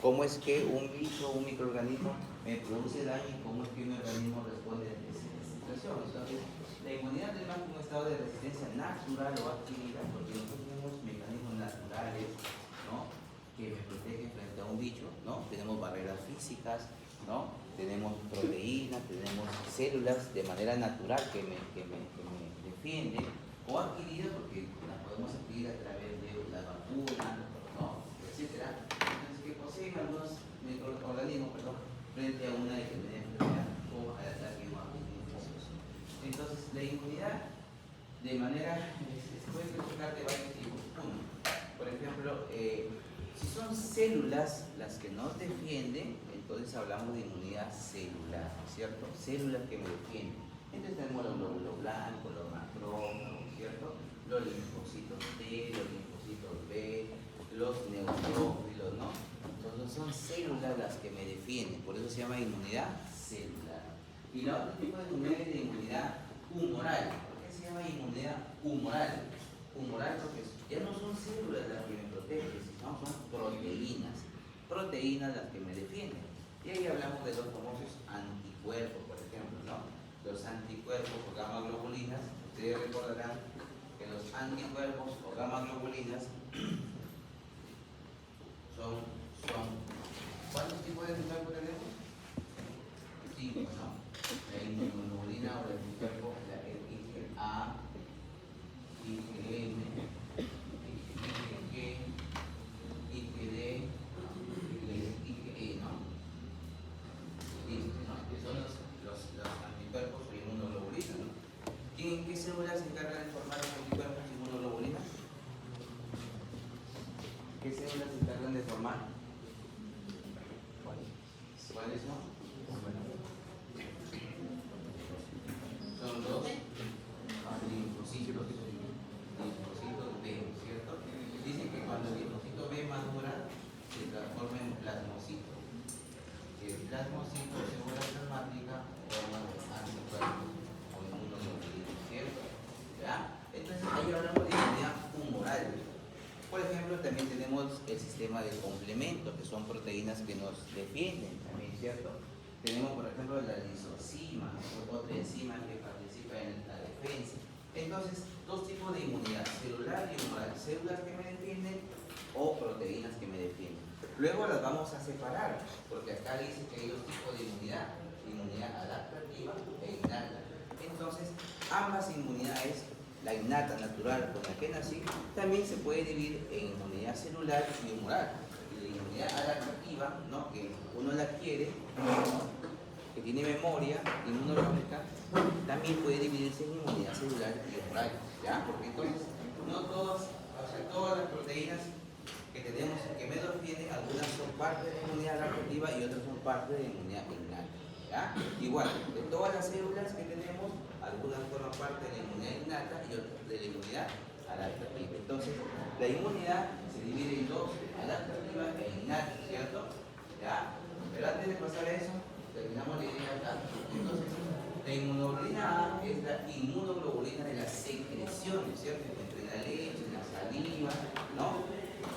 cómo es que un bicho, un microorganismo me produce daño y cómo es que mi organismo responde ante esa situación. Entonces, la inmunidad es más que un estado de resistencia natural o adquirida, porque nosotros tenemos mecanismos naturales, ¿no?, que me protegen frente a un bicho, ¿no? Tenemos barreras físicas, ¿no? Tenemos proteínas, tenemos células de manera natural que me defienden, o adquiridas porque las podemos adquirir a través de la vacuna, ¿no?, etcétera. Entonces, que poseen algunos microorganismos, frente a una determinada enfermedad o al ataque de un agente infeccioso. Entonces, la inmunidad de manera se puede clasificar de varios tipos. Uno, por ejemplo, si son células las que nos defienden, entonces hablamos de inmunidad celular, ¿cierto? Células que me defienden. Entonces tenemos los glóbulos blancos, los macrófagos, ¿cierto? Los linfocitos T, los linfocitos B, los neutrófilos, ¿no? Entonces son células las que me defienden, por eso se llama inmunidad celular. Y la otro tipo de inmunidad es de inmunidad humoral. ¿Por qué se llama inmunidad humoral? Humoral porque ya no son células las que me protegen, sino son proteínas. Proteínas las que me defienden. Y ahí hablamos de los famosos anticuerpos, por ejemplo, ¿no? Los anticuerpos o gamma-globulinas. Ustedes recordarán que los anticuerpos o gamma-globulinas son ¿cuántos tipos de anticuerpos tenemos? 5, ¿no? La inmunoglobulina o el anticuerpo, la IgA, IgM, IgG, IgD, IgE, ¿no? Que son los anticuerpos o inmunoglobulinas, ¿no? ¿Qué células se encargan de formar los anticuerpos y inmunoglobulinas? ¿Qué células se encargan de formar? ¿Cuáles son? Son los linfocitos B, ¿cierto? Dicen que cuando el linfocito B madura, se transforma en plasmocito. El plasmocito de célula plasmática forma los anticuerpos o inmunoglobulinas, ¿cierto? ¿Ya? Entonces ahí hablamos de inmunidad humoral. Por ejemplo, también tenemos el sistema de complemento, que son proteínas que nos defienden también, ¿cierto? Tenemos, por ejemplo, la lisozima, otra enzima que participa en la defensa. Entonces, dos tipos de inmunidad, celular y humoral. Células que me defienden o proteínas que me defienden. Luego las vamos a separar, porque acá dice que hay dos tipos de inmunidad, inmunidad adaptativa e innata. Entonces, ambas inmunidades, la innata, natural, con la que nací, también se puede dividir en inmunidad celular y humoral. Y la inmunidad adaptativa, ¿no?, que uno la adquiere, ¿no?, que tiene memoria inmunológica, también puede dividirse en inmunidad celular y humoral, ¿ya? Porque entonces, no todas, todas las proteínas que tenemos que me defienden, algunas son parte de la inmunidad adaptativa y otras son parte de la inmunidad innata, ¿ya? Igual, de todas las células que tenemos, algunas forman parte de la inmunidad innata y otras de la inmunidad adaptativa. Entonces, la inmunidad se divide en dos, adaptativa e innata, ¿cierto? ¿Ya? Pero antes de pasar a eso, terminamos la idea acá. Entonces, la inmunoglobulina A es la inmunoglobulina de las secreciones, ¿cierto? Entre la leche, en la saliva, ¿no?,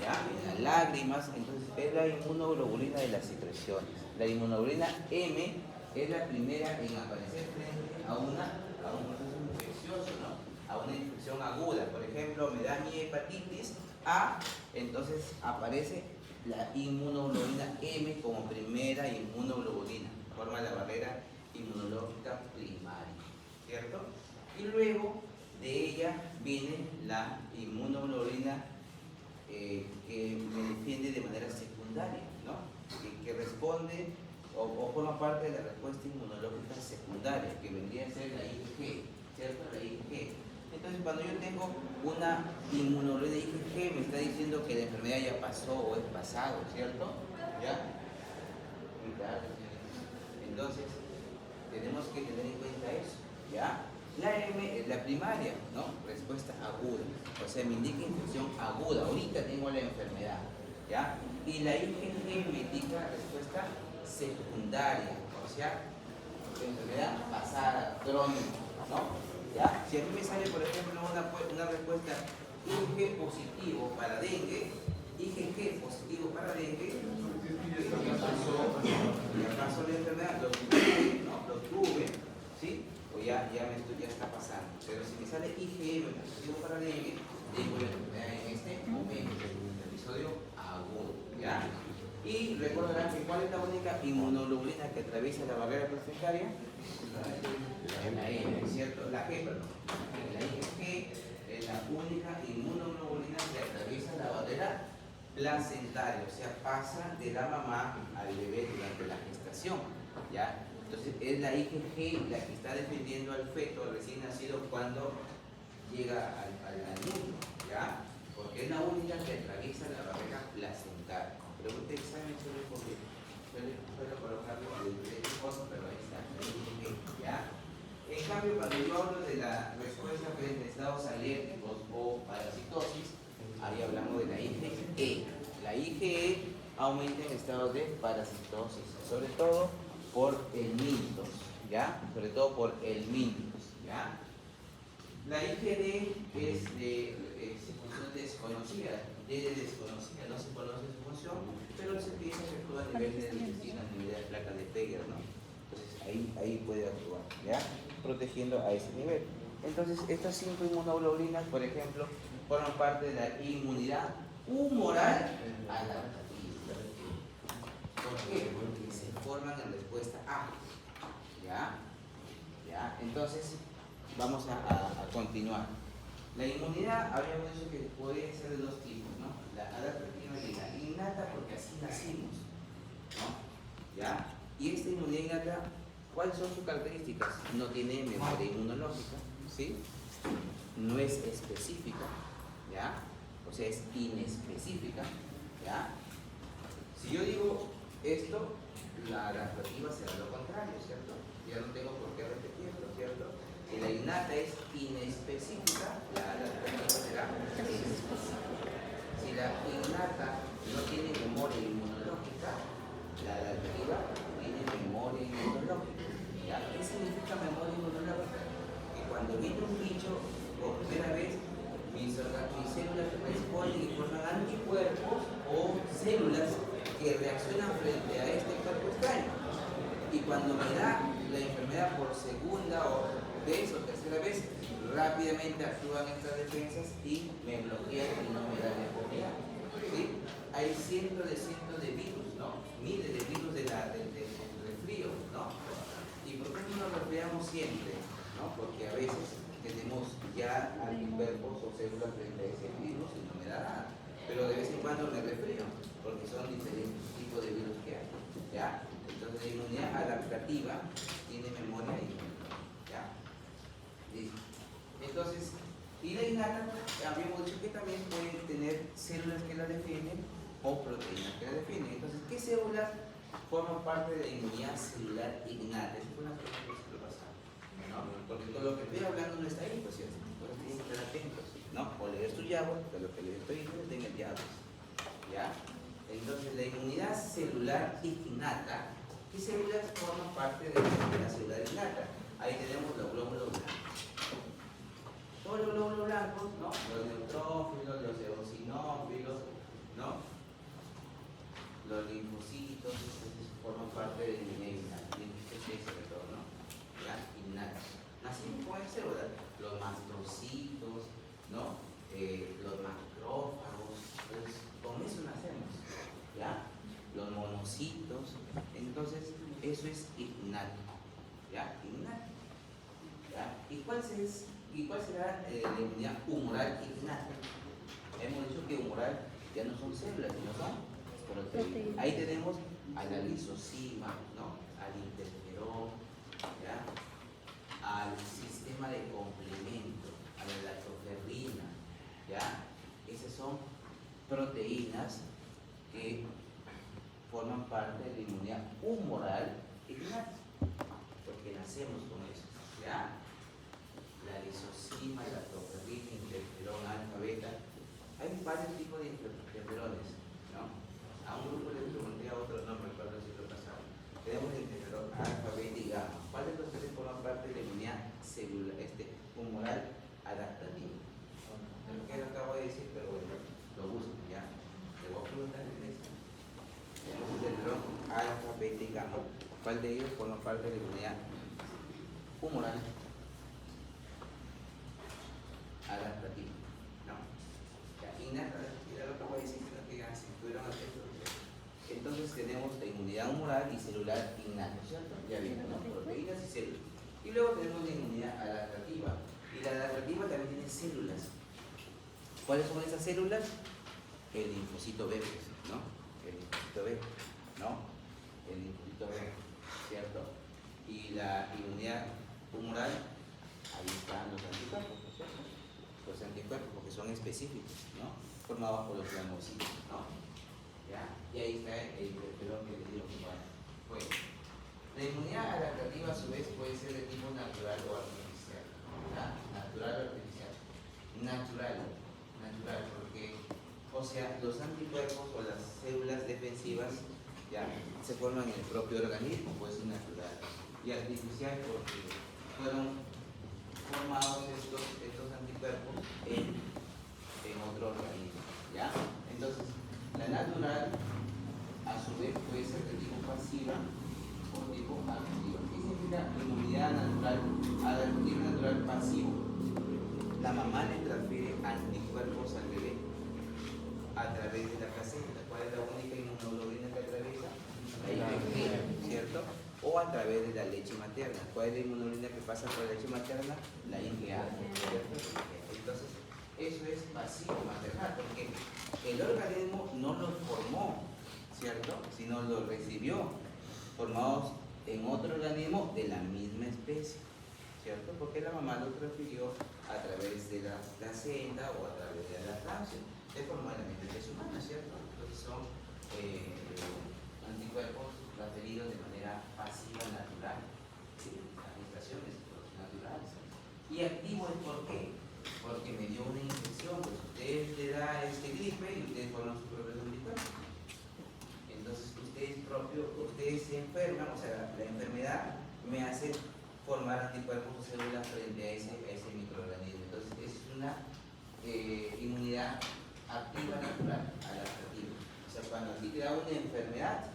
¿ya?, en las lágrimas. Entonces, es la inmunoglobulina de las secreciones. La inmunoglobulina M es la primera en aparecer frente a un proceso infeccioso, ¿no?, a una infección aguda. Por ejemplo, me da mi hepatitis A, entonces aparece la inmunoglobulina M como primera inmunoglobulina, forma la barrera inmunológica primaria, ¿cierto? Y luego de ella viene la inmunoglobulina que me defiende de manera secundaria, ¿no?, que responde o forma parte de la respuesta inmunológica secundaria, que vendría a ser la IgG, ¿cierto? La IgG. Entonces, cuando yo tengo una inmunoglobulina IgG, me está diciendo que la enfermedad ya pasó o es pasado, ¿cierto? ¿Ya? Entonces, tenemos que tener en cuenta eso, ¿ya? La M es la primaria, ¿no?, respuesta aguda, o sea, me indica infección aguda, ahorita tengo la enfermedad, ¿ya? Y la IgG me indica respuesta secundaria, o sea, enfermedad pasada, crónica, ¿no? ¿Ya? Si a mí me sale, por ejemplo, una respuesta IgG positivo para dengue, IgG positivo para dengue, Ya pasó la enfermedad, lo tuve, ¿no? Lo tuve, ¿sí? O ya está pasando. Pero si me sale IgM positivo para dengue, tengo la enfermedad en este momento, en el episodio agudo, ¿ya? Y recordarán que ¿cuál es la única inmunoglobulina que atraviesa la barrera placentaria? La I, ¿cierto? La G, perdón. La IgG es la única inmunoglobulina que atraviesa la barrera placentaria, o sea, pasa de la mamá al bebé durante la gestación, ¿ya? Entonces es la IgG la que está defendiendo al feto recién nacido cuando llega al mundo, ¿ya? Porque es la única que atraviesa la barrera placentaria. Pregunta examen suele colocarlo de cosas, pero ahí está, la IgG, ¿ya? En cambio, cuando yo hablo de la respuesta frente a estados alérgicos o parasitosis, ahí hablamos de la IgE. La IgE aumenta en estados de parasitosis, sobre todo por el miltos, ¿ya? Sobre todo por el miltos, ¿ya? La IgD es de función desconocida, no se conoce su función, pero se piensa que actúa a nivel del intestino, a nivel de la placa de Peger, ¿no? Entonces ahí puede actuar, ¿ya? Protegiendo a ese nivel. Entonces estas 5 inmunoglobulinas, por ejemplo, forman parte de la inmunidad humoral adaptativa. ¿Por qué? Porque se forman en respuesta a, ¿ya? ¿Ya? Entonces vamos a continuar. La inmunidad, habíamos dicho que puede ser de dos tipos, ¿no? La adaptativa y la innata, porque así nacimos, ¿no? ¿Ya? Y esta inmunidad innata, ¿cuáles son sus características? No tiene memoria inmunológica, ¿sí? No es específica, ¿ya? O sea, es inespecífica, ¿ya? Si yo digo esto, la adaptativa será lo contrario, ¿cierto? Ya no tengo por qué repetirlo, ¿cierto? Si la innata es inespecífica, la adaptativa será específica. Si la innata no tiene memoria inmunológica, la adaptativa tiene memoria inmunológica. ¿Ya? ¿Qué significa memoria inmunológica? Que cuando viene un bicho por primera vez, mis células responden y forman anticuerpos o células que reaccionan frente a este cuerpo extraño. Y cuando me da la enfermedad por segunda vez o tercera vez, rápidamente actúan estas defensas y me bloquean y no me dan la enfermedad. ¿Sí? Hay cientos de virus, ¿no? Miles de virus del resfrío, ¿no? ¿Y por qué no nos resfriamos siempre? ¿No? Porque a veces tenemos ya anticuerpos o células frente a ese virus y no me da nada. Pero de vez en cuando me resfrío, porque son diferentes tipos de virus que hay, ¿ya? Entonces la inmunidad adaptativa tiene memoria inmunológica, ¿ya? Listo. Entonces, y la innata, habíamos dicho que también pueden tener células que la defienden o proteínas que la defienden. Entonces, ¿qué células forman parte de la inmunidad celular innata? Esa fue una pregunta que se lo pasaba, ¿no? Porque todo lo que estoy hablando no está ahí, pues, ¿cierto? Entonces tienen que estar atentos, ¿no? O leer su llave, de lo que les estoy diciendo, tengan llaves, ¿ya? Entonces, la inmunidad celular innata, ¿qué células forman parte de la inmunidad celular innata? Ahí tenemos los glóbulos blancos. Todos los glóbulos blancos, ¿no? Los neutrófilos, los eosinófilos, ¿no? Los linfocitos, forman parte de la inmunidad innata. Linfocitos sobre todo, ¿no? ¿Ya? Innata. Nacimos con esas células. Los mastrocitos, ¿no? Los macrófagos, pues con eso nacemos, ¿ya? Los monocitos. Entonces, eso es innato, ¿ya? Innato, ¿ya? ¿Y cuál será la inmunidad humoral innata? Hemos dicho que humoral ya no son células, sino son proteínas. Ahí tenemos a la lisozima, ¿no? Al interferón, ¿ya? Al sistema de complemento, a la lactoferrina, ¿ya? Esas son proteínas que forman parte de la inmunidad humoral innata, porque nacemos con eso, ¿ya? La lisozima, la lactoferrina, interferón, alfa, beta. Hay varios tipos de interferones, ¿no? A un grupo le pregunté, a otro no me recuerdo si lo pasaba. Tenemos el interferón alfa, beta y gamma. ¿Cuáles de los tres forman parte de la inmunidad celular, humoral adaptativa? Es lo que acabo de decir, pero bueno, lo busco, ¿ya? Le voy a preguntar en eso. ¿cuál de ellos forma parte de la inmunidad humoral adaptativa? No. Ya, innata, mira lo que voy a decir, sino que ya si estuvieron atentos. Entonces tenemos la inmunidad humoral y celular innata, ¿cierto? Ya vimos, ¿no? Proteínas y células. Y luego tenemos la inmunidad adaptativa. Y la adaptativa también tiene células. ¿Cuáles son esas células? El linfocito B, ¿no? El linfocito B, ¿no? El linfocito B, ¿cierto? Y la inmunidad humoral, ahí están los anticuerpos, ¿cierto? Los anticuerpos, porque son específicos, ¿no? Formados por los plasmocitos, ¿no? ¿Ya? Y ahí está el interferón que les digo que va. Bueno, la inmunidad adaptativa a su vez puede ser de tipo natural o artificial. ¿Ya? Natural o artificial. Natural, porque, o sea, los anticuerpos o las células defensivas ya se forman en el propio organismo, pues es natural. Y artificial porque fueron formados estos anticuerpos en otro organismo. ¿Ya? Entonces, la natural a su vez puede ser de tipo pasiva o tipo activa. ¿Qué significa inmunidad natural? Adaptativa natural pasivo. La mamá le transfiere anticuerpos al bebé a través de la placenta. ¿Cuál es la única inmunoglobulina que atraviesa? La IgG, ¿cierto? O a través de la leche materna. ¿Cuál es la inmunoglobulina que pasa por la leche materna? La IgA, ¿cierto? Entonces, eso es pasivo maternal, porque el organismo no lo formó, ¿cierto? Sino lo recibió, formados en otro organismo de la misma especie, ¿cierto? Porque la mamá lo transfirió a través de la placenta o a través de la lactancia, de forma de la misma especie humana, ¿cierto? Entonces son anticuerpos transferidos de manera pasiva natural, ¿sí? Administraciones naturales. Y activo es por qué. Porque me dio una infección, pues usted le da gripe y ustedes forman sus propios anticuerpos. Entonces ustedes se enferman, o sea, la enfermedad me hace formar anticuerpos o células frente a ese microorganismo. Entonces es una inmunidad activa natural, adaptativa. O sea, cuando a ti te da una enfermedad,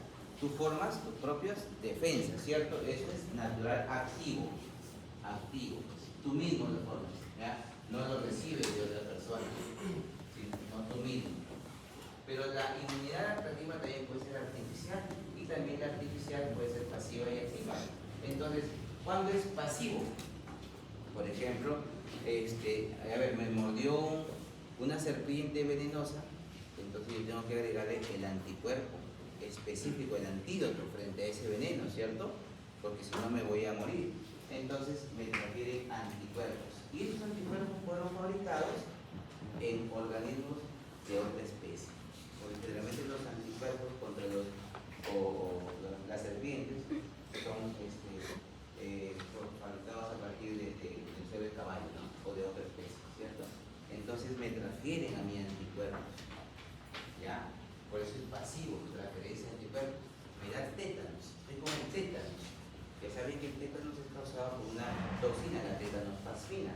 tú formas tus propias defensas, ¿cierto? Eso es natural activo. Tú mismo lo formas, ¿ya? No lo recibes de otra persona, sino tú mismo. Pero la inmunidad adaptativa también puede ser artificial y también la artificial puede ser pasiva y activa. Entonces, ¿cuándo es pasivo? Por ejemplo, me mordió una serpiente venenosa, entonces yo tengo que agregarle el anticuerpo específico, el antídoto frente a ese veneno, ¿cierto? Porque si no me voy a morir. Entonces me transfieren anticuerpos. Y esos anticuerpos fueron fabricados en organismos de otra especie. Porque generalmente los anticuerpos contra las serpientes son fabricados a partir del suero de caballo, ¿no? O de otra especie, ¿cierto? Entonces me transfieren a mi anticuerpo. ¿Ya? Por eso es pasivo, transferencia de anticuerpos. Me da tétanos, estoy con el tétanos. Ya saben que el tétanos es causado por una toxina, la tetanospasmina.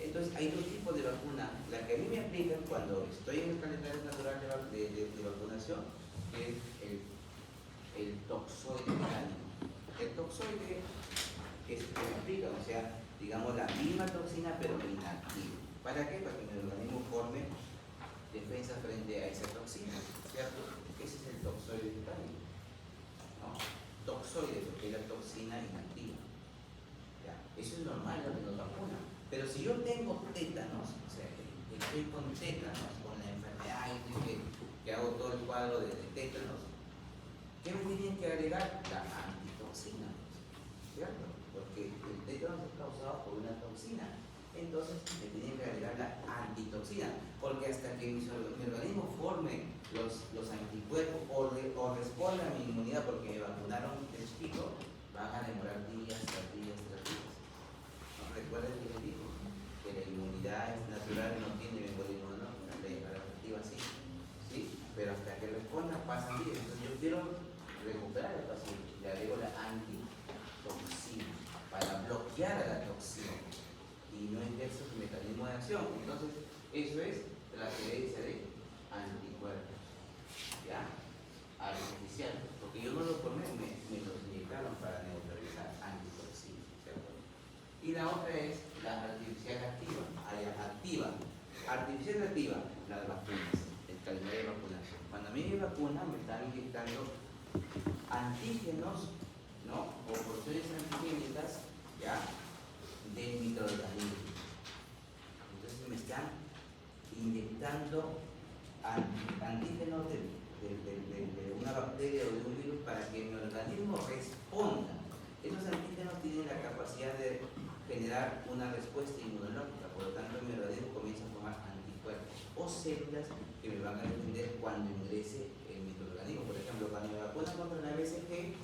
Entonces hay dos tipos de vacuna. La que a mí me aplican cuando estoy en el calendario natural de vacunación es el toxoide mecánico. El toxoide es el que me aplican, o sea, digamos la misma toxina pero inactiva. ¿Para qué? Para que mi organismo forme defensa frente a esa toxina, ¿cierto? Ese es el toxoide mecánico. ¿No? Toxoide, porque es la toxina inactiva. ¿Ya? Eso es normal, lo que nos vacuna. Pero si yo tengo tétanos, o sea, que estoy con tétanos, con la enfermedad y que hago todo el cuadro de tétanos, ¿qué me tienen que agregar? La antitoxina, ¿cierto? Porque el tétanos es causado por una toxina. Entonces me tienen que agregar la antitoxina, porque hasta que mi organismo forme los anticuerpos o responda a mi inmunidad porque me vacunaron de chiquito, van a demorar días tras días. ¿No? ¿Recuerden que les digo? Que la inmunidad es natural, no tiene metabolismo, ¿no? La adaptativa sí, ¿sí? Pero hasta que responda pasan días. Entonces yo quiero recuperar al paciente, le agrego la antitoxina para bloquear a la toxina y no ejerce su mecanismo de acción. Entonces, eso es transferencia de anticuerpos, ¿ya? Artificial, porque yo no los formé, me los inyectaron para Y la otra es la artificial activa. Artificial activa, las vacunas, el calendario de vacunación. Cuando a mí me vacunan, me están inyectando antígenos, ¿no? O porciones antigénicas, ¿ya? Del microorganismo. Entonces me están inyectando antígenos de una bacteria o de un virus para que mi organismo responda. Esos antígenos tienen la capacidad de generar una respuesta inmunológica, por lo tanto mi organismo comienza a formar anticuerpos o células que me van a defender cuando ingrese el microorganismo. Por ejemplo, cuando me vacunan contra la BCG,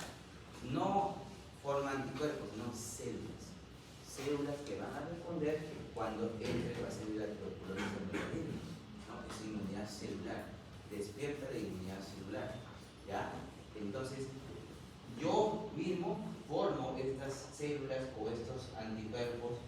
no forma anticuerpos, sino células que van a responder cuando entre la célula tuberculosis del organismo, ¿no? Es inmunidad celular, despierta la inmunidad celular, ¿ya? Entonces, yo mismo formo estas células o estos anticuerpos,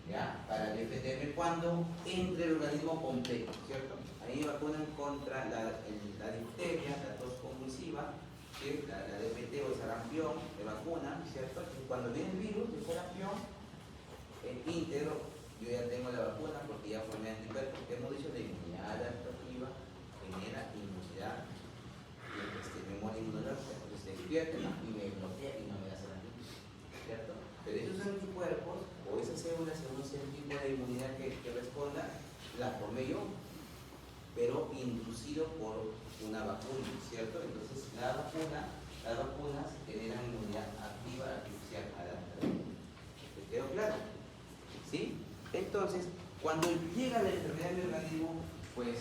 ¿ya? Para defenderme cuando entre el organismo completo, ¿cierto? Ahí me vacunan contra la difteria, la tos convulsiva, ¿sí? La DPT o el sarampión, me vacunan, ¿cierto? Y cuando viene el virus, el sarampión, íntegro, yo ya tengo la vacuna porque ya formé anticuerpos. Hemos dicho la inmunidad adaptativa genera inmunidad, memoria inmunológica, entonces se despierta y me bloquea y no me da sarampión, ¿cierto? Pero esos anticuerpos o esas células, según sea el tipo de inmunidad que responda, la formé yo, pero inducido por una vacuna, ¿cierto? Entonces las vacunas generan inmunidad activa artificial adaptativa. ¿Te quedó claro? ¿Sí? Entonces, cuando llega la enfermedad del organismo, pues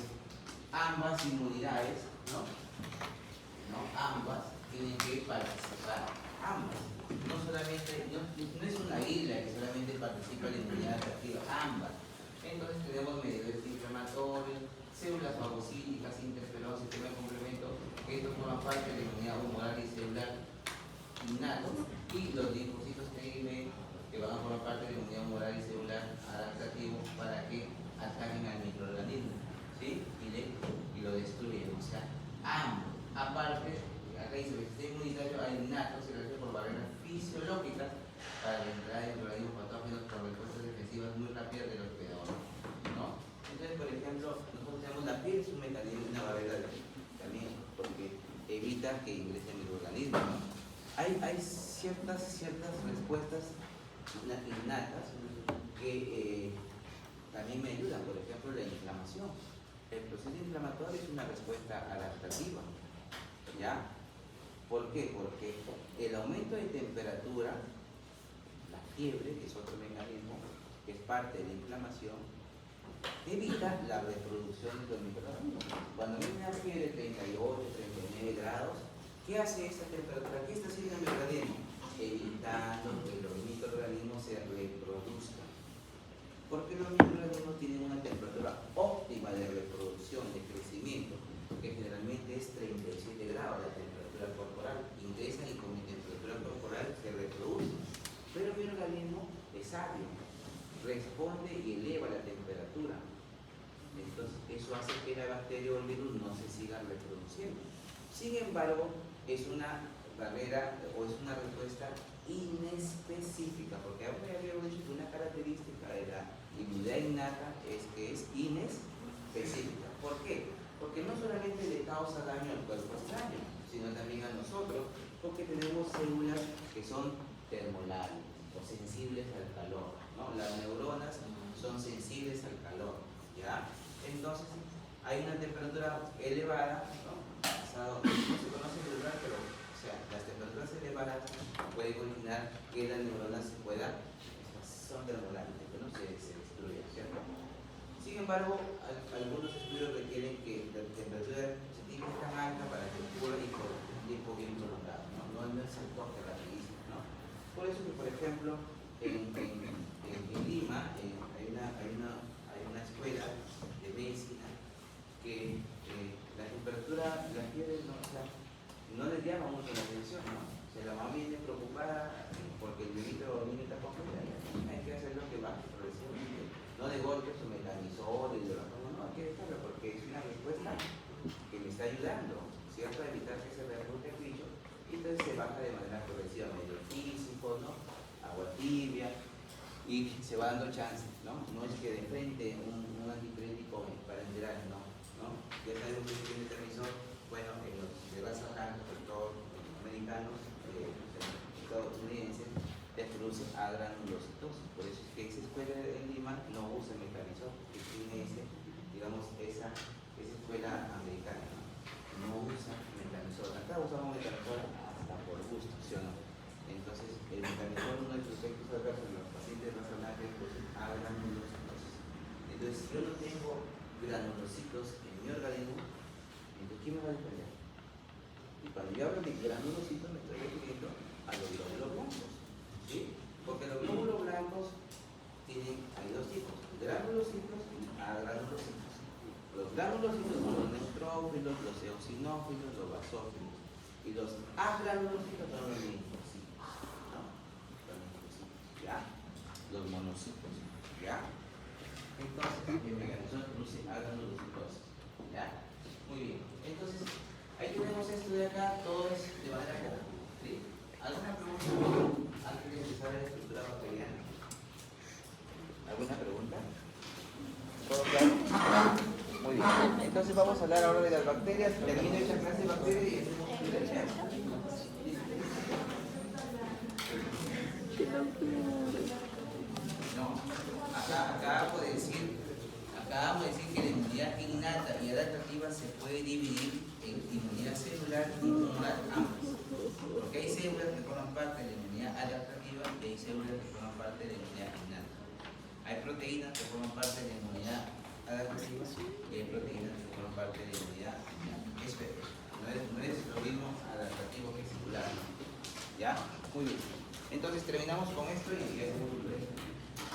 ambas inmunidades, ¿no? Ambas tienen que participar, ambas. No solamente, no es una isla que solamente participa en la inmunidad activa, ambas. Entonces tenemos mediadores inflamatorios, células fagocíticas, interferón, sistema de complemento, que estos forman parte de la inmunidad humoral y celular innato, y los linfocitos TIM que van a formar parte de la inmunidad humoral y celular adaptativo para que ataquen al microorganismo, ¿sí? Y lo destruyen, o sea, ambos. Aparte, acá dice que el sistema inmunitario hay innato, se realiza por barreras fisiológicas para la entrada de microorganismos patógenos con respuestas defensivas muy rápidas del hospedador, ¿no? Entonces, por ejemplo, nosotros tenemos la piel, es un mecanismo, una barrera también, porque evita que ingrese el microorganismo, ¿no? Hay ciertas respuestas innatas que también me ayudan, por ejemplo, la inflamación. El proceso inflamatorio es una respuesta adaptativa, ¿ya? ¿Por qué? Porque el aumento de temperatura, la fiebre, que es otro mecanismo, que es parte de la inflamación, evita la reproducción de los microorganismos. Cuando viene una fiebre de 38, 39 grados, ¿qué hace esta temperatura? ¿Qué está haciendo el organismo? Evitando que los microorganismos se reproduzcan. Porque los microorganismos tienen una temperatura óptima de reproducción, de crecimiento, que generalmente es 37 grados la temperatura corporal. Ingresan y con mi temperatura corporal se reproducen. Pero mi organismo es sabio, responde y eleva la temperatura. Entonces eso hace que la bacteria o el virus no se siga reproduciendo. Sin embargo, es una barrera o es una respuesta inespecífica, porque ahora ya habíamos dicho que una característica de la inmunidad innata es que es inespecífica. ¿Por qué? Porque no solamente le causa daño al cuerpo extraño, sino también a nosotros, porque tenemos células que son termolares o sensibles al calor, ¿no? Las neuronas son sensibles al calor, ¿ya? Entonces, hay una temperatura elevada, ¿no? No se conoce el lugar, pero o sea, las temperaturas elevadas pueden originar que las neuronas se puedan, son termolares, ¿no? Se destruyen, ¿cierto? Sin embargo, algunos estudios requieren que la temperatura se tiene que estar tan alta para que ocurra y por un tiempo bien prolongado, ¿no? No es el toque rapidísimo, ¿no? Por eso que, por ejemplo, en Lima hay una escuela de medicina que la temperatura, la fiebre, no, o sea, no les llama mucho la atención, ¿no? O sea, la mamá viene preocupada porque el bebito o niño está congelado, hay que hacer lo que va progresivamente, no de golpe su metanizol y de la forma, no, hay que dejarlo porque es una respuesta que me está ayudando, ¿cierto? A evitar que se reproduzca el bicho, y entonces se baja de manera progresiva, medio físico, ¿no? Agua tibia, y y se va dando chance, ¿no? No es que de frente un anticrítico para enterar, no, ¿no? Ya sabemos que tiene permiso, bueno, en los de raza blanca, sobre todo los americanos, estadounidenses, te produce a granulocitosis. Por eso es que esa escuela en Lima no usa mecanizol, que tiene digamos, esa escuela americana, no usa mecanizol. Acá usamos mecanizol hasta por gusto, ¿sí o no? Entonces, el mecanizol, uno de sus efectos adversos en los pacientes razonables, pues a granulocitosis. Entonces, si yo no tengo granulocitos en mi organismo, entonces, ¿quién me va a defender? Y cuando yo hablo de granulocitos, me estoy refiriendo a los glóbulos blancos, ¿sí? Porque los glóbulos blancos hay dos tipos, granulocitos y agranulocitos. Los granulocitos son los neutrófilos, los eosinófilos, los basófilos. Y los agranulocitos son los linfocitos, ¿no? Los linfocitos, ¿ya? Los monocitos, ¿ya? Entonces, el mecanismo produce agranulocitosis, ¿ya? Muy bien. Entonces, ahí tenemos esto de acá, todo es de manera conjunta, ¿sí? ¿Alguna pregunta antes de empezar la estructura bacteriana? ¿Alguna pregunta? ¿Todo claro? Muy bien. Entonces vamos a hablar ahora de las bacterias. Termino esta clase de bacterias y hacemos un lección. No, acá vamos a decir que la inmunidad innata y adaptativa se puede dividir en inmunidad celular y tumoral ambas. Porque hay células que forman parte de la inmunidad adaptativa y hay células que forman parte de la inmunidad innata. Hay proteínas que forman parte de la inmunidad adaptativa y hay proteínas que forman parte de la inmunidad innata. No es lo mismo adaptativo que celular. ¿Ya? Muy bien. Entonces terminamos con esto y hacemos un breve.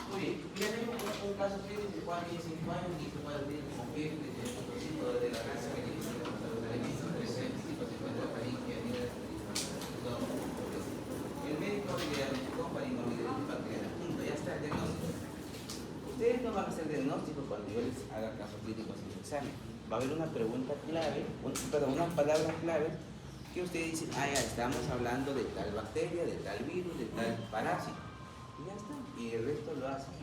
Muy bien. Ya tenemos un caso clínico de Juan tiene 5 años y se puede abrir como que de la raza que dice que los alimentos científicos se encuentran para el médico le diagnosticó parinoviral bacteriana. Punto. Ya está el diagnóstico. Ustedes no van a hacer diagnóstico cuando yo les haga casos clínicos en el examen. Va a haber una pregunta clave, una palabra clave que ustedes dicen, ya estamos hablando de tal bacteria, de tal virus, de tal parásito. Y ya está. Y el resto lo hacen.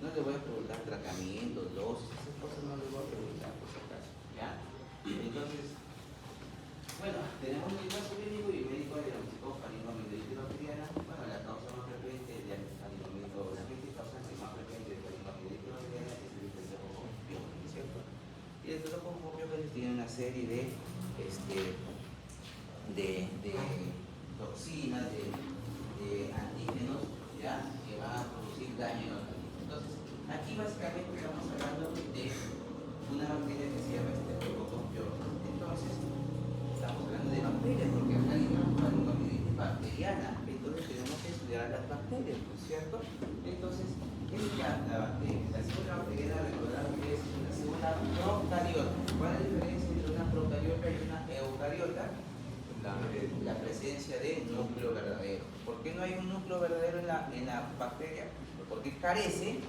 No les voy a preguntar tratamientos, dosis, esas cosas no les voy a preguntar por si acaso. ¿Ya? Entonces, bueno, tenemos un caso clínico y el médico diagnosticó parinoviral bacteriana. Bueno, la causa más frecuente de la causante más frecuente de parinoviral bacteriana es el Staphylococcus, ¿cierto? Y el Staphylococcus tiene una serie de toxinas, de antígenos, ¿ya? Que van a producir daño en el organismo. Entonces, aquí básicamente estamos hablando de una bacteria que se llama Staphylococcus. Entonces, estamos hablando de bacterias, porque acá hay una parinoviral bacteriana. Entonces, tenemos que estudiar las bacterias, ¿no es cierto? Entonces, ¿qué es la bacteria? La célula bacteriana, recordad que es una célula procariota. ¿Cuál es la diferencia entre una procariota y una eucariota? La presencia de núcleo verdadero. ¿Por qué no hay un núcleo verdadero en la bacteria? Porque carece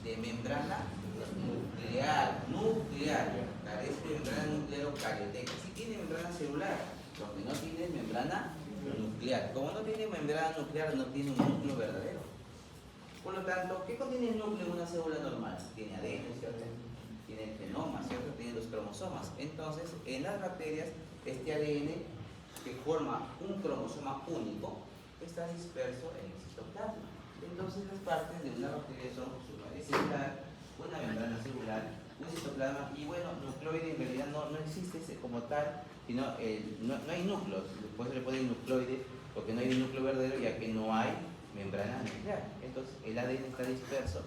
de membrana nuclear. Carece de membrana nuclear eucarioteca. Sí tiene membrana celular, lo que no tiene es membrana nuclear. Como no tiene membrana nuclear, no tiene un núcleo verdadero. Por lo tanto, ¿qué contiene el núcleo de una célula normal? Tiene ADN, ¿cierto? Tiene el genoma, ¿cierto? Tiene los cromosomas. Entonces, en las bacterias, este ADN que forma un cromosoma único está disperso en el citoplasma. Entonces, las partes de una bacteria son su pared celular, una membrana celular, un citoplasma y bueno, nucleoide en realidad no existe como tal, sino no hay núcleos. Después se le pone nucleoide porque no hay un núcleo verdadero ya que no hay membrana nuclear. Entonces, el ADN está disperso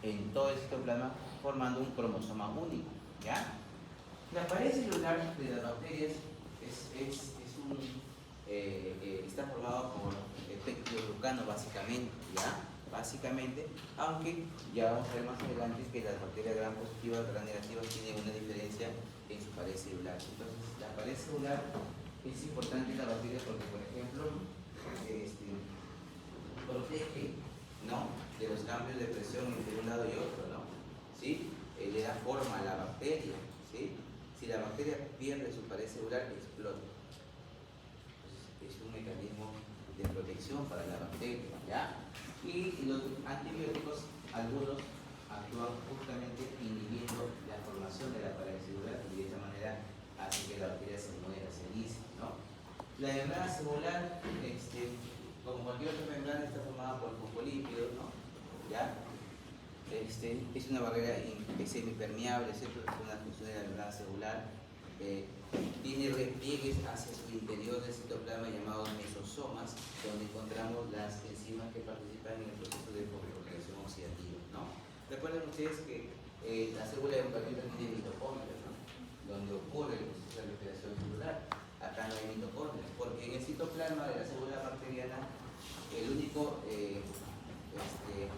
en todo el citoplasma formando un cromosoma único, ¿ya? La pared celular de las bacterias está formado por peptidoglucano básicamente, ¿ya? Básicamente, aunque ya vamos a ver más adelante que las bacterias gram positivas, gram negativas tienen una diferencia en su pared celular. Entonces, la pared celular es importante en la bacteria porque, por ejemplo, protege, ¿no?, de los cambios de presión entre un lado y otro, ¿no? ¿Sí? Le da forma a la bacteria, ¿sí? Si la bacteria pierde su pared celular, explota. Entonces, es un mecanismo de protección para la bacteria, ¿ya? Y los antibióticos, algunos actúan justamente inhibiendo la formación de la pared celular y de esa manera hace que la bacteria se muera, se lise, ¿no? La membrana celular, como cualquier otra membrana, está formada por fosfolípidos, ¿no? ¿Ya? Es una barrera semipermeable, ¿cierto? Es una función de la membrana celular. Tiene repliegues hacia su interior del citoplasma llamados mesosomas, donde encontramos las enzimas que participan en el proceso de fosforilación oxidativa, ¿no? Recuerden ustedes que la célula eucariota tiene mitocondrias, ¿no? Donde ocurre el proceso de replicación celular. Acá no hay mitocondrias, porque en el citoplasma de la célula bacteriana el único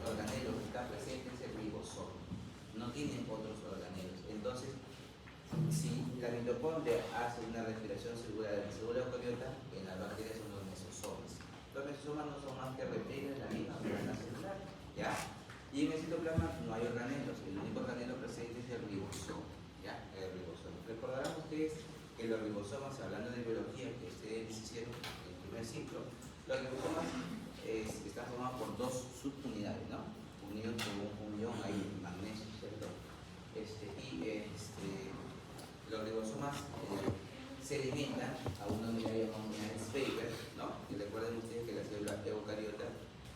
organelo que está presente es el ribosoma, no tienen otros organelos. Entonces, si la mitocondria hace una respiración celular de la célula eucariota, en las bacterias son los mesosomas. Los mesosomas no son más que repliegues de la misma membrana celular, ¿ya? Y en el citoplasma no hay organelos, el único organelo presente es el ribosoma, ¿ya? El ribosoma. Recordarán ustedes que los ribosomas, hablando de biología que ustedes hicieron en el primer ciclo, los ribosomas están formados por dos subunidades, ¿no? Unidos con un ion ahí magnesio, ¿cierto? Los ribosomas se alimentan a una unidad llamada unidad Spaver, ¿no? Y recuerden ustedes que la célula eucariota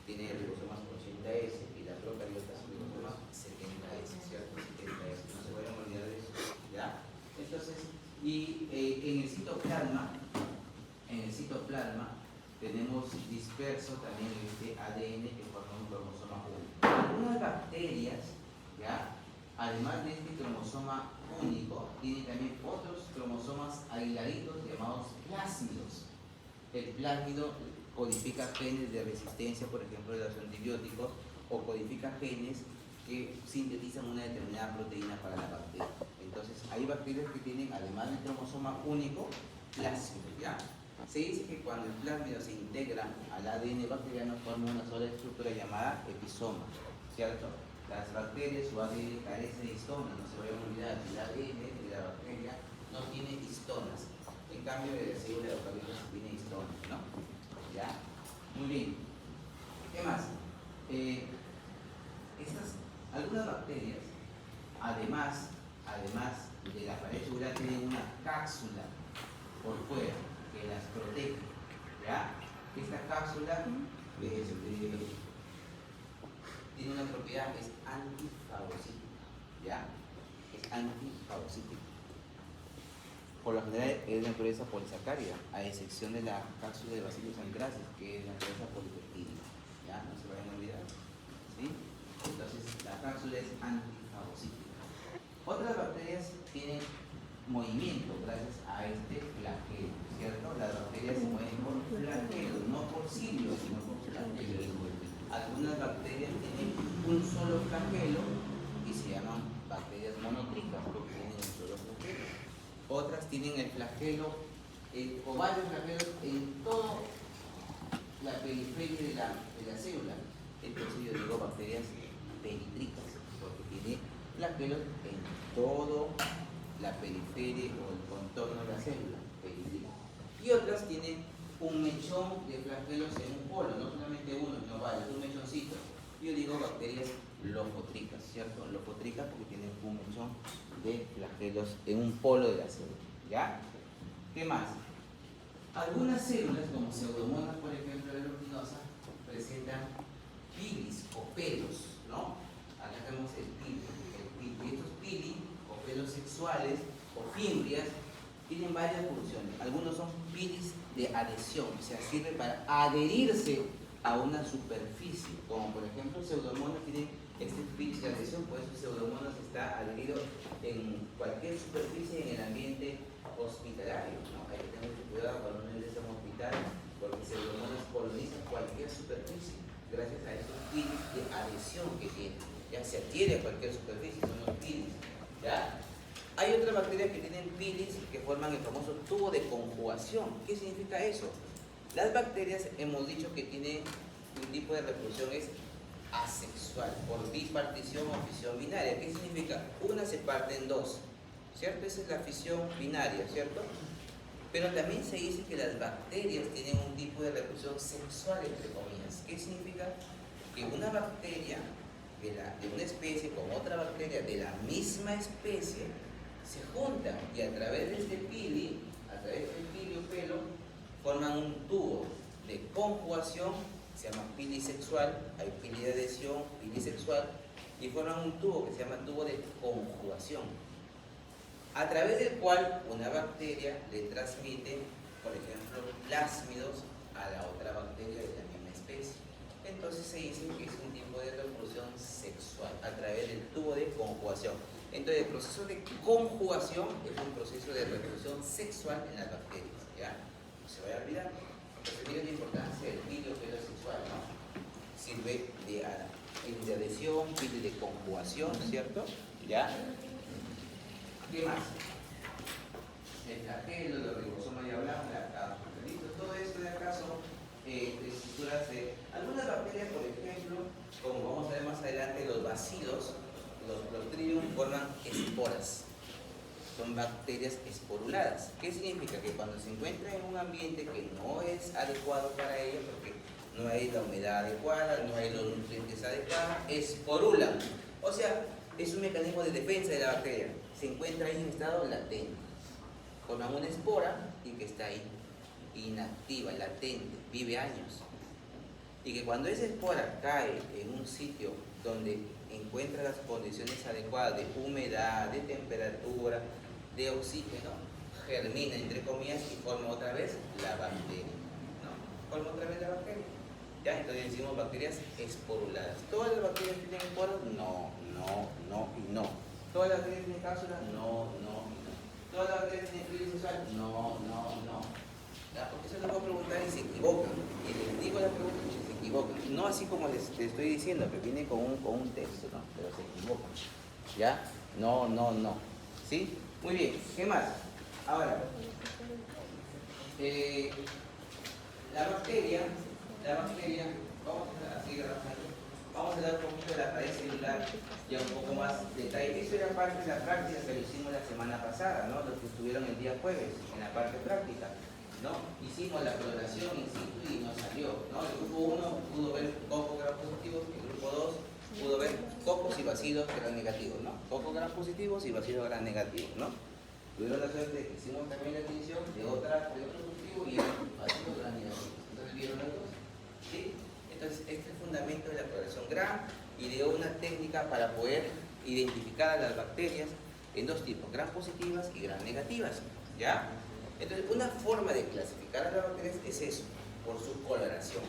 tiene ribosomas 80S y la procariota ribosomas 70S, ¿cierto? 70S, no se vayan a olvidar de eso, ¿ya? Entonces, en el citoplasma tenemos disperso también este ADN que forma un cromosoma único. Algunas bacterias, ¿ya? Además de este cromosoma único, tienen también otros cromosomas aisladitos llamados plásmidos. El plásmido codifica genes de resistencia, por ejemplo, de los antibióticos, o codifica genes que sintetizan una determinada proteína para la bacteria. Entonces, hay bacterias que tienen, además del cromosoma único, plásmido, ¿ya? Se dice que cuando el plásmido se integra al ADN bacteriano forma una sola estructura llamada episoma, ¿cierto? Las bacterias, su ADN carece de histonas, no se vayan a olvidar, el ADN de la bacteria no tiene histonas, en cambio de la célula eucariota tiene histonas, ¿no? ¿Ya? Muy bien. ¿Qué más? Algunas bacterias, además de la pared celular, tienen una cápsula por fuera que las protege, ¿ya? Esta cápsula tiene una propiedad que es antifagocítica, ¿ya? Es antifagocítica. Por lo general es de naturaleza polisacárida, a excepción de la cápsula de Bacillus anthracis, que es de naturaleza polipeptídica, ¿ya? No se vayan a olvidar, ¿sí? Entonces la cápsula es antifagocítica. Otras bacterias tienen movimiento gracias a este flagelo, ¿cierto? Las bacterias se mueven por flagelos, no por cilios, sino por flagelos. Algunas bacterias tienen un solo flagelo y se llaman bacterias monotrícas porque tienen un solo flagelo. Otras tienen el flagelo o varios flagelos en toda la periferia de la célula. Entonces yo digo bacterias peritricas porque tiene flagelos en todo la periferia o el contorno de la célula peritrica. Y otras tienen un mechón de flagelos en un polo, no solamente uno, sino varios, un mechoncito. Yo digo bacterias lofotricas, ¿cierto? Lofotricas porque tienen un mechón de flagelos en un polo de la célula, ¿ya? ¿Qué más? Algunas células, como pseudomonas, por ejemplo, aeruginosa, presentan pilis o pelos, ¿no? Acá tenemos el pili. Estos pili o pelos sexuales o fimbrias tienen varias funciones. Algunos son pilis de adhesión, o sea, sirve para adherirse a una superficie, como por ejemplo pseudomonas tienen este pilis de adhesión, por eso pseudomonas está adherido en cualquier superficie en el ambiente hospitalario, ¿no? Hay que tener mucho cuidado cuando uno ingresa a un hospital, porque pseudomonas colonizan cualquier superficie gracias a esos pilis de adhesión que tienen. Ya se adhiere a cualquier superficie, son los pilis, ¿ya? Hay otras bacterias que tienen pilis que forman el famoso tubo de conjugación. ¿Qué significa eso? Las bacterias hemos dicho que tienen un tipo de reproducción es asexual, por bipartición o fisión binaria. ¿Qué significa? Una se parte en dos, ¿cierto? Esa es la fisión binaria, ¿cierto? Pero también se dice que las bacterias tienen un tipo de reproducción sexual, entre comillas. ¿Qué significa? que una bacteria de una especie con otra bacteria de la misma especie se juntan y a través de este pili, a través del pili-pelo, forman un tubo de conjugación, se llama pili sexual, hay pili de adhesión, pili sexual, y forman un tubo que se llama tubo de conjugación, a través del cual una bacteria le transmite, por ejemplo, plásmidos a la otra bacteria de la misma especie. Entonces se dice que es un tipo de reproducción sexual a través del tubo de conjugación. Entonces el proceso de conjugación es un proceso de reproducción sexual en las bacterias, ¿ya? No se vaya a olvidar. Entonces miren la importancia del pili-pelo sexual, ¿no? Sirve de adhesión, pili de conjugación, ¿cierto? ¿Ya? ¿Qué más? El flagelo, los ribosomas ya hablamos, todo esto de acá son estructuras de algunas bacterias, por ejemplo, como vamos a ver más adelante, los bacilos, los Clostridium forman esporas, son bacterias esporuladas. ¿Qué significa? Que cuando se encuentran en un ambiente que no es adecuado para ellos, porque no hay la humedad adecuada, no hay los nutrientes adecuados, esporulan. O sea, es un mecanismo de defensa de la bacteria. Se encuentra ahí en estado latente. Forman una espora y que está ahí, inactiva, latente, vive años. Y que cuando esa espora cae en un sitio donde encuentra las condiciones adecuadas de humedad, de temperatura, de oxígeno, germina, entre comillas, y forma otra vez la bacteria, ¿no? Forma otra vez la bacteria. ¿Ya? Entonces decimos bacterias esporuladas. ¿Todas las bacterias tienen esporas? No, no, no y no. ¿Todas las bacterias tienen cápsulas? No, no y no. ¿Todas las bacterias tienen pili sexual? No, no, no. ¿Ya? Porque eso les voy a preguntar y se equivocan. Y les digo la pregunta y se equivocan. No así como les estoy diciendo, que viene con un texto, ¿no? Pero se equivocan. ¿Ya? No, no, no. ¿Sí? Muy bien. ¿Qué más? Ahora, la bacteria, vamos a hablar un poquito de la pared celular, ya un poco más detalle. Eso era parte de la práctica que lo hicimos la semana pasada, ¿no? Los que estuvieron el día jueves en la parte práctica, ¿no? Hicimos la clonación in situ y nos salió, ¿no? El grupo 1 pudo ver cocos gram positivos, el grupo 2 pudo ver cocos y bacilos gram negativos, ¿no? Cocos gram positivos y bacilos gram negativos, ¿no? Tuvieron la suerte de que hicimos también la adquisición de otro cultivo y bacilos gram negativos. Entonces, ¿vieron los dos? ¿Sí? Entonces, este es el fundamento de la progresión Gram y de una técnica para poder identificar a las bacterias en dos tipos, Gram positivas y Gram negativas, ¿ya? Entonces, una forma de clasificar a las bacterias es eso, por su coloración.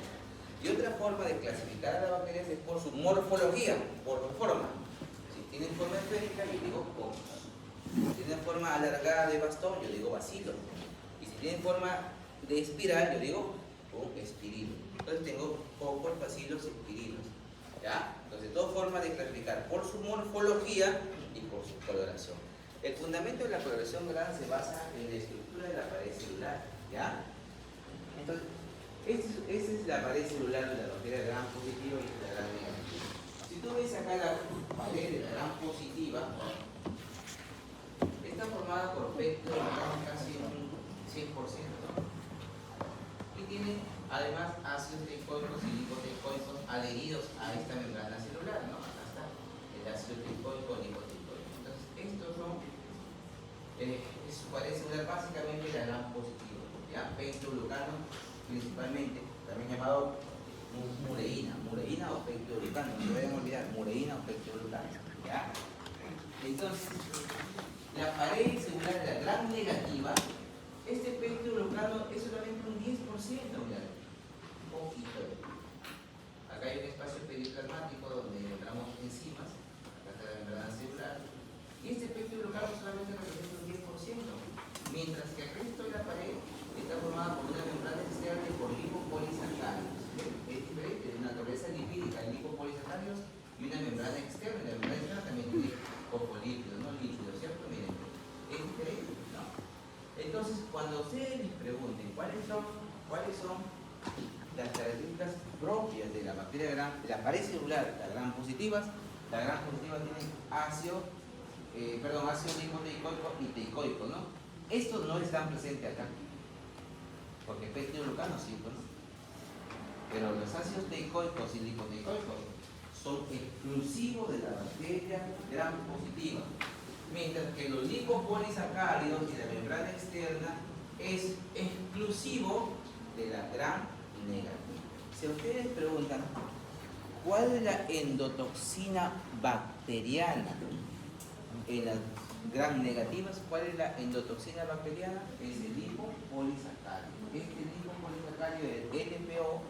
Y otra forma de clasificar a las bacterias es por su morfología, por su forma. Si tienen forma esférica, yo digo cocos. Si tienen forma alargada de bastón, yo digo bacilo. Y si tienen forma de espiral, yo digo espirilo. Entonces tengo cocos, bacilos, espirilos, ¿ya? Entonces, dos formas de clasificar, por su morfología y por su coloración. El fundamento de la coloración Gram se basa en la estructura de la pared celular, ¿ya? Entonces, esa es la pared celular de la bacteria Gram positiva y la Gram negativa. Si tú ves acá la pared de la Gram positiva, está formada por pecto casi un 100%, y tiene además ácidos teicoicos y lipoteicoicos adheridos a esta membrana celular, ¿no? Acá está el ácido teicoico y lipoteicoico. Entonces, estos son su pared celular básicamente la Gram positivo, ¿ya? Pectoglucano principalmente, también llamado mureína o pectoglucano, no se vayan a olvidar, mureína o pectoglucano, ¿ya? Entonces, la pared celular de la Gram negativa, este pectoglucano es solamente un 10%, mirad. Poquito. Acá hay un espacio periplasmático donde encontramos enzimas, acá está la membrana celular, y este pectoglucano solamente representa un 10%, mientras que el resto de la pared está formada por una membrana externa y por lipopolisacáridos. Es diferente, de naturaleza lipídica, hay lipopolisacáridos y una membrana externa. La membrana externa también tiene fosfolípidos, no líquidos, ¿cierto? Miren, es diferente, ¿no? Entonces, cuando ustedes les pregunten cuáles son las características propias de la bacteria Gram, de la pared celular, las Gram positivas tienen ácido lipoteicoico y teicoico, ¿no? Estos no están presentes acá, porque pectoglucano sí, ¿no? Pero los ácidos teicoicos y lipoteicoicos son exclusivos de la bacteria gram positiva, mientras que los lipopolisacáridos y la membrana externa es exclusivo de la gram negativa. Si ustedes preguntan, ¿cuál es la endotoxina bacteriana? En las gram negativas, ¿cuál es la endotoxina bacteriana? Es el lipopolisacárido. Este lipopolisacárido del LPO,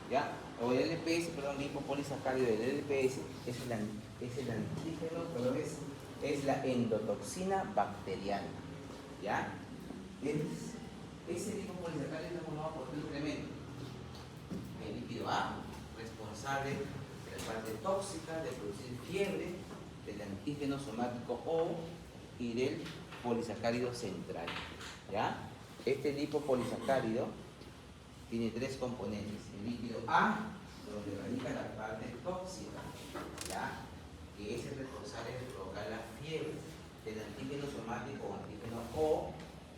¿ya? O el LPS, perdón, lipopolisacárido del LPS es el antígeno, pero es la endotoxina bacteriana, ¿ya? Ese lipopolisacárido está formado por tres elementos. El lípido A, responsable de la parte tóxica de producir fiebre, del antígeno somático O y del polisacárido central, ¿ya? Este lipopolisacárido tiene tres componentes. El lípido A, donde radica la parte tóxica, ¿ya? Que es el responsable de provocar la fiebre, del antígeno somático o antígeno O,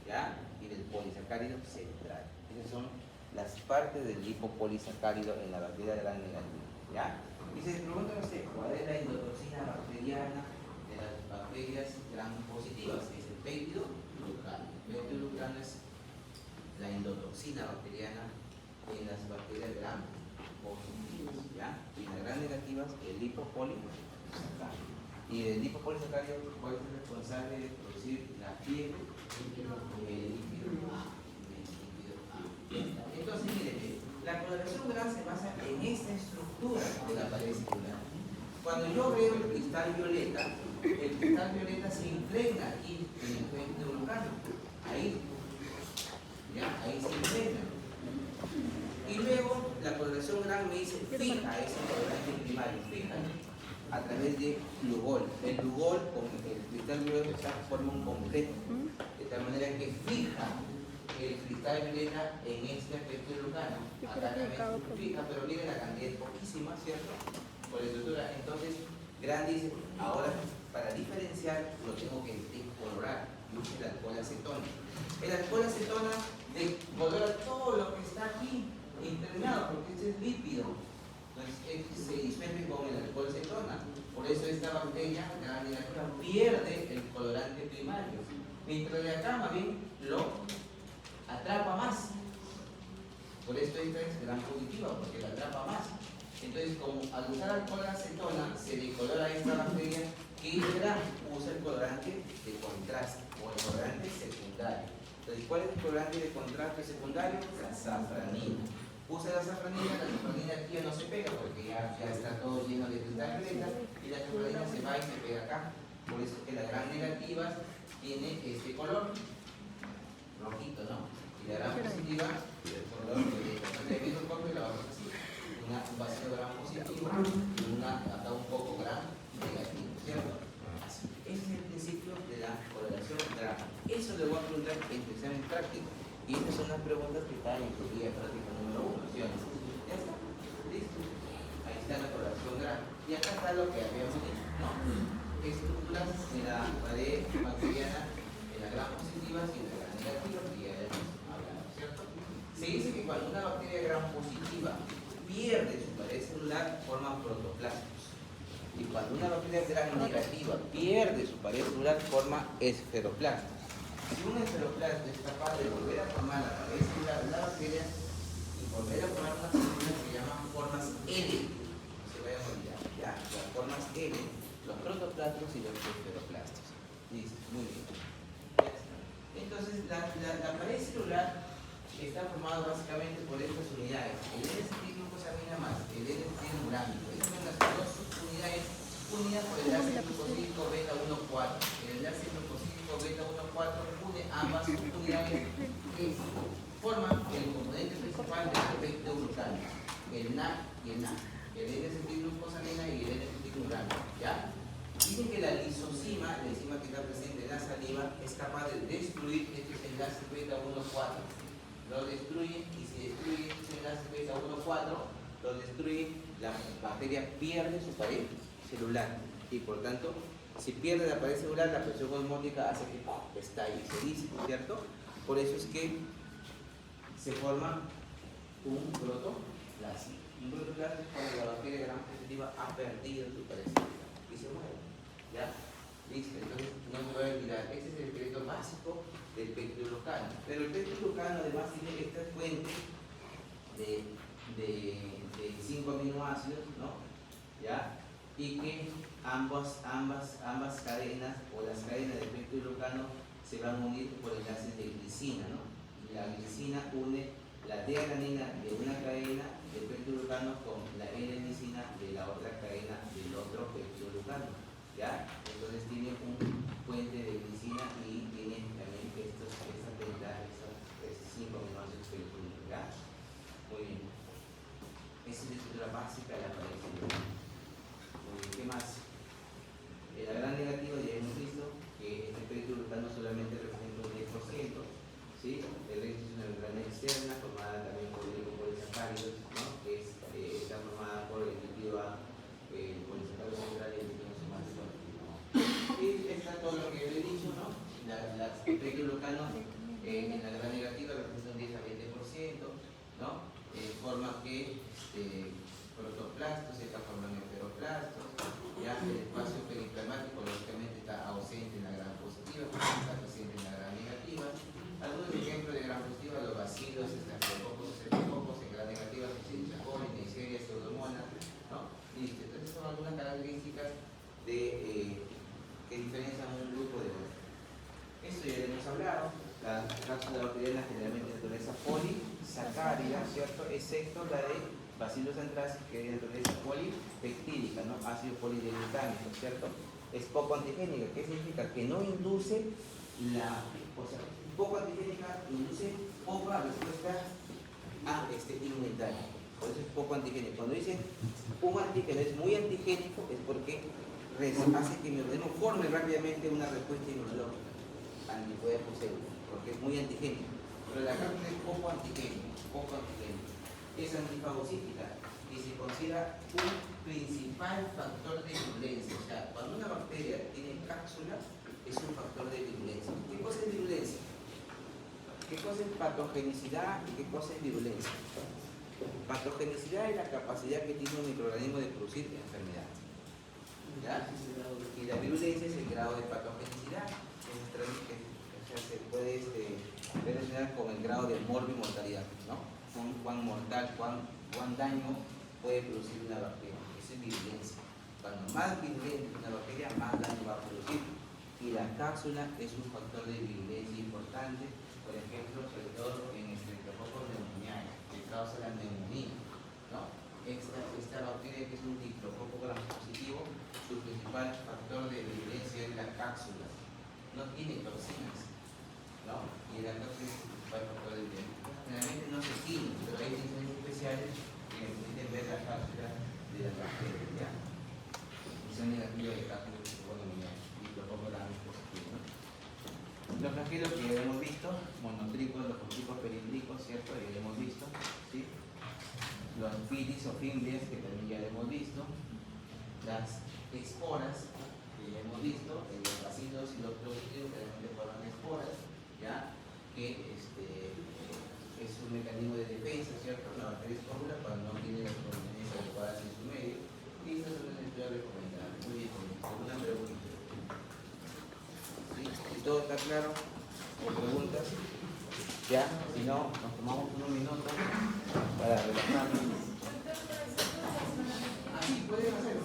¿ya? Y del polisacárido central. Esas son las partes del lipopolisacárido en la bacteria gram negativa, ¿ya? Y se preguntan ustedes, ¿cuál es la endotoxina bacteriana de las bacterias gram positivas? Es el peptidoglucano. El peptidoglucano es la endotoxina bacteriana en las bacterias gram positivas, ¿ya? Y en las gram negativas, el lipopolisacárido. Y el lipopolisacárido, ¿cuál es el responsable de producir la fiebre? El lípido A. Entonces, miren, la coloración gram se basa en esta estructura de la pared celular. Cuando yo veo el cristal violeta se impregna aquí en el peptidoglucano. Ahí, ¿ya? Ahí se impregna. Y luego la coloración gram me dice fija ese colorante primario, fija a través de Lugol. El Lugol con el cristal violeta forma un complejo, de tal manera que fija el cristal violeta en este peptidoglucano. Acá también fija, pero miren la cantidad es poquísima, ¿cierto? Por la estructura. Entonces, Gran dice, ahora para diferenciar lo tengo que decolorar. Y usa el alcohol acetona. El alcohol acetona decolora todo lo que está aquí impregnado, porque este es lípido. Entonces, se disuelve con el alcohol acetona. Por eso esta bacteria, la negativa, pierde el colorante primario. Mientras de acá, más bien, lo atrapa más. Por esto esta es gran positiva, porque la atrapa más. Entonces, como al usar alcohol acetona, se decolora esta bacteria que usa el colorante de contraste o el colorante secundario. Entonces, ¿cuál es el colorante de contraste secundario? La safranina. Usa la safranina aquí ya no se pega porque ya está todo lleno de cristal violeta y la safranina se va y se pega acá. Por eso es que la gran negativa tiene este color rojito, ¿no? Y la gran positiva, el color violeta. Entonces, aquí un poco y la vamos así. Un vacío gram positivo y acá un poco gram negativo, ¿cierto? Así. Ese es el principio de la coloración gram. Eso le voy a preguntar en el examen práctico. Y estas son las preguntas que están en tu guía práctica número 1, ¿sí? Ya está, listo. Ahí está la coloración gram. Y acá está lo que habíamos dicho, ¿no? Estructuras de la pared bacteriana en las gram positivas y en las gram negativas, que ya hemos hablado, ¿cierto? Se dice que cuando una bacteria gram positiva pierde su pared celular, forma protoplastos. Y cuando una bacteria gram negativa pierde su pared celular, forma esferoplastos. Si un esferoplasto es capaz de volver a formar la pared celular de la bacteria y volver a formar unas células que llaman formas L, no se vayan a olvidar, ya, las formas L, los protoplastos y los esferoplastos. Listo, muy bien. Entonces, la pared celular está formada básicamente por estas unidades: el N-acetilglucosamina más el N-acetilglucosámido. Estas son las dos unidades unidas por el enlace glucosídico beta 1,4. El enlace glucosídico beta 1,4 une ambas unidades que forman el componente principal del peptidoglucano, el NAC y el NAC, el N-acetilglucosamina y el N-acetilglucosámido, ¿ya? Dicen que la lisozima, la enzima que está presente en la saliva, es capaz de destruir estos enlaces beta 1,4. Lo destruyen, y si destruyen estos enlaces beta 1,4, lo destruyen, la bacteria pierde su pared celular y por tanto, si pierde la pared celular, la presión osmótica hace que estalle, se dice, ¿cierto? Por eso es que se forma un protoplasma. plástico. Un brote plástico es cuando la bacteria gram positiva ha perdido su parecibilidad y se muere. ¿Ya? Listo, entonces no me voy a olvidar. Ese es el secreto básico del pectolocano. Pero el pectolocano además tiene esta fuente de 5 aminoácidos, ¿no? ¿Ya? Y que ambas cadenas o las cadenas del pectolocano se van a unir por enlaces de glicina, ¿no? Y la glicina une la D-alanina de una cadena del pectolocano con la L-glicina de la otra cadena del otro pectolocano, ¿ya? Entonces tiene un puente de glicina y tiene también estos 5 aminoácidos que lo unen, ¿ya? Muy bien. Esa es la estructura básica de la parecibilidad. Muy bien, ¿qué más? La gran negativa ya hemos visto que este pectolocano solamente representa un 10%, ¿sí? El resto es una membrana externa formada también por glicopolisacáridos, ¿no? Que está formada por el líquido polisacárido central y el líquido somático. Y está todo lo que yo he dicho, ¿no? El pectolocano en la gran negativa representa un 10 a 20%, ¿no? Forma que protoplastos se están formando enteroplastos, ya el espacio periplasmático lógicamente está ausente en la gran positiva, está presente en la gran negativa. Algunos ejemplos de gran positiva, los bacilos, estafilococos, en gran negativa, Escherichia coli, Neisseria, Pseudomonas, ¿no? Listo, entonces son algunas características que diferencian un grupo de otro. Esto ya lo hemos hablado. La cápsula bacteriana generalmente de naturaleza polisacárida, ¿cierto? Excepto la de Bacillus anthracis, que es de naturaleza polipeptídica, ¿no? Ácido polideglutámico, ¿cierto? Es poco antigénica. ¿Qué significa? Que no induce poco antigénica induce poca respuesta a inmunitaria. Por eso es poco antigénico. Cuando dicen un antígeno es muy antigénico, es porque hace que mi organismo forme rápidamente una respuesta inmunológica anticuerpos celulares, porque es muy antigénico. Pero la cápsula es poco antigénica, es antifagocítica y se considera un principal factor de virulencia. O sea, cuando una bacteria tiene cápsula, es un factor de virulencia. ¿Qué cosa es virulencia? ¿Qué cosa es patogenicidad y qué cosa es virulencia? Patogenicidad es la capacidad que tiene un microorganismo de producir enfermedades, ¿ya? Y la virulencia es el grado de patogenicidad. Se puede relacionar con el grado de morbi-mortalidad, ¿no? Cuán mortal, cuán daño puede producir una bacteria. Eso es virulencia. Cuando más virulenta es una bacteria, más daño va a producir. Y la cápsula es un factor de virulencia importante, por ejemplo, sobre todo en Streptococcus pneumoniae, que causa la neumonía, ¿no? Esta bacteria, que es un diplococo gram positivo, su principal factor de virulencia es la cápsula. No tiene toxinas, ¿no? Y la cápsula es su principal factor de virulencia. Generalmente no se tiene, pero hay ediciones especiales que permiten ver la cápsula de la bacteria, ¿ya? Función negativa de cápsula de pneumoniae, diplococo gram positivo, ¿no? Los flagelos que ya hemos visto, monotricos, los polipos perindricos, ¿cierto? Ya hemos visto, ¿sí? Los filis o fimbrias, que también ya hemos visto. Las esporas, que ya hemos visto, los bacilos y los clostridios, que realmente forman esporas, ¿ya? Que es un mecanismo de defensa, ¿cierto? La bacteria espórula cuando no tiene las condiciones adecuadas en su medio. Y estas son las estudios recomendadas. Muy bien, ¿alguna pregunta? ¿Sí? Si todo está claro, o preguntas, ya, si no, nos tomamos unos minutos para relajarnos. Así pueden hacerlo.